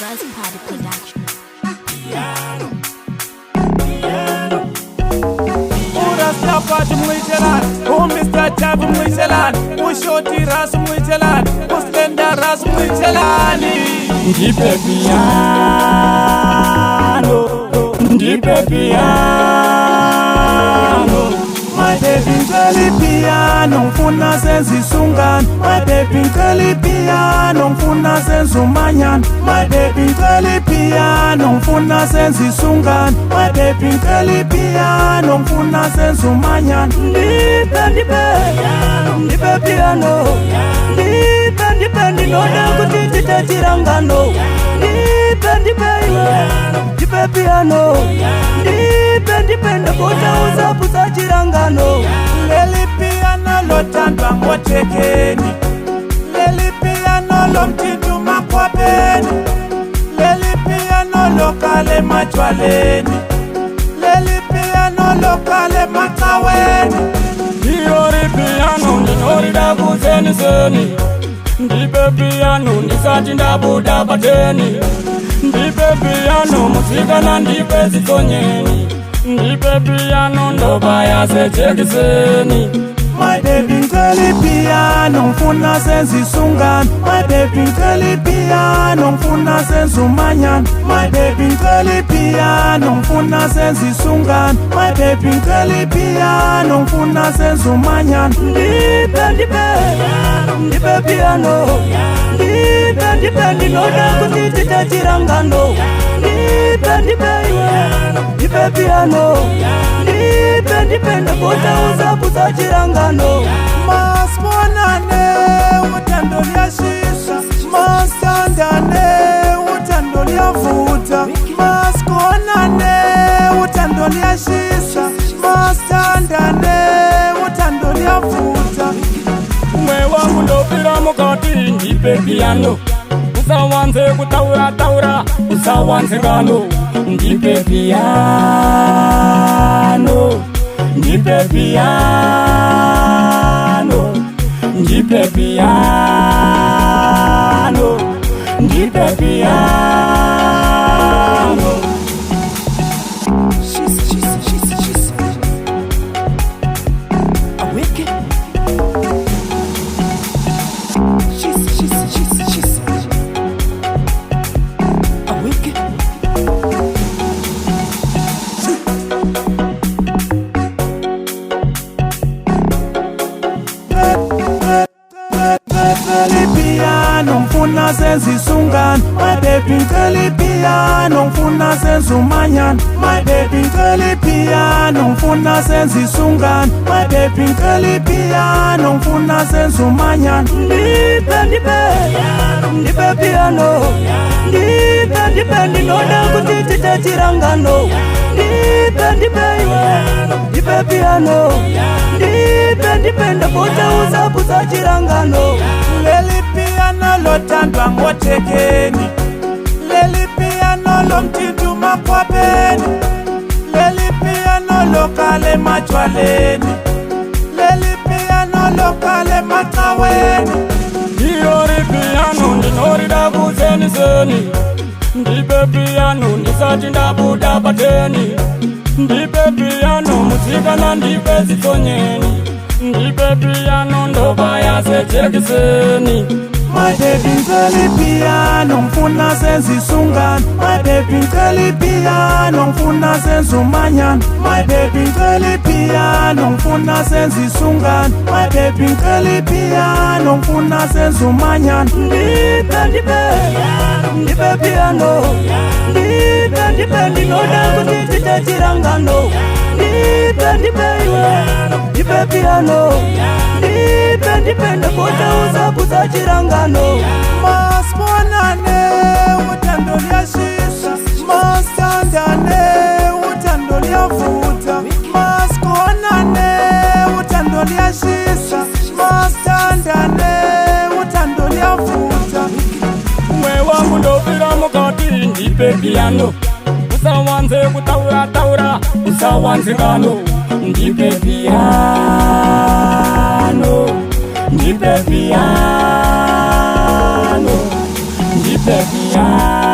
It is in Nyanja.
Buzz Party Production. Urasapati mwichelan, Mr. Chavi mwichelan, Ushoti ras mwichelan, Uslenda ras mwichelani. Ndipe piano, ndipe piano. My baby girl piano, mfuna sensi sungan. My baby girl piano, mfuna sensu manyan. My baby girl piano, mfuna sensi sungan. My baby girl piano, mfuna sensu manyan. Ndipe piano, ndipe ndinoda kuti tachirangano. Ndipe piano, ndipe ndakota uzapu sachirangano. Leli piano lotandwa ngotekeni, leli piano lomtitu makwapeni, leli piano lokale machwaleni, leli piano lokale makaweni. Ndiori piano ndinorida kuzeniseni, ndipe piano ndisati ndabuda pateni. Ndipe piano musikana ndipe zitonyeni, ndipe piano ndobaya sechekiseni. My baby girl piano, mfuna sensi sungan. My baby girl piano, mfuna sensu manyan. My baby girl piano, mfuna sensi sungan. My baby girl piano, mfuna sensu manyan. Ndipe piano, ndipe ndinoda kuti tachirangano. Ndipe piano, ndipe ndakota uzapu sachirangano. Masmonane utando lyashisha, masandane utando lyavuta. Maskonane utando lyashisha, masandane utando lyavuta. Mwe wangu ndopira mukati ndipe piano, usawanze kutaura, usawanze ngano. Ndipe piano, ndipe piano, ndipe piano, ndipe piano. She's a wicked. She's a wicked. Piano, mfuna sensi sungan. My baby girl piano, mfuna sensu manyan. My baby girl piano, mfuna sensi sungan. My baby girl piano, mfuna sensu manyan. Ndipe piano, ndipe ndinoda kuti tachirangano. Ndipe piano, ndipe ndakota uzapu sachirangano. Leli piano lotandwa ngotekeni, leli piano lomtitu makwapeni, leli piano lokale machwaleni, leli piano lokale makaweni. Ndiori piano ndinorida kuzeniseni, ndipe piano ndisati ndabuda pateni. Ndipe piano musikana ndipe zitonyeni, ndipe piano ndobaya sechekiseni. My baby girl piano, mfuna sensi sungan. My baby girl piano, mfuna sensu manyan. My baby girl piano, mfuna sensi sungan. My baby girl piano, mfuna sensu manyan. Ndipe piano, ndipe ndinoda kuti tachirangano. Ndipe piano, ndipe ndakota uzapu sachirangano. Masmonane utando lyashisha, masandane utando lyavuta. Maskonane utando lyashisha, masandane utando lyavuta. Mwe wangu ndopira mukati ndipe piano, usawanze kutaura, usawanze ngano. Ndipe piano, ndipe piano, ndipe piano.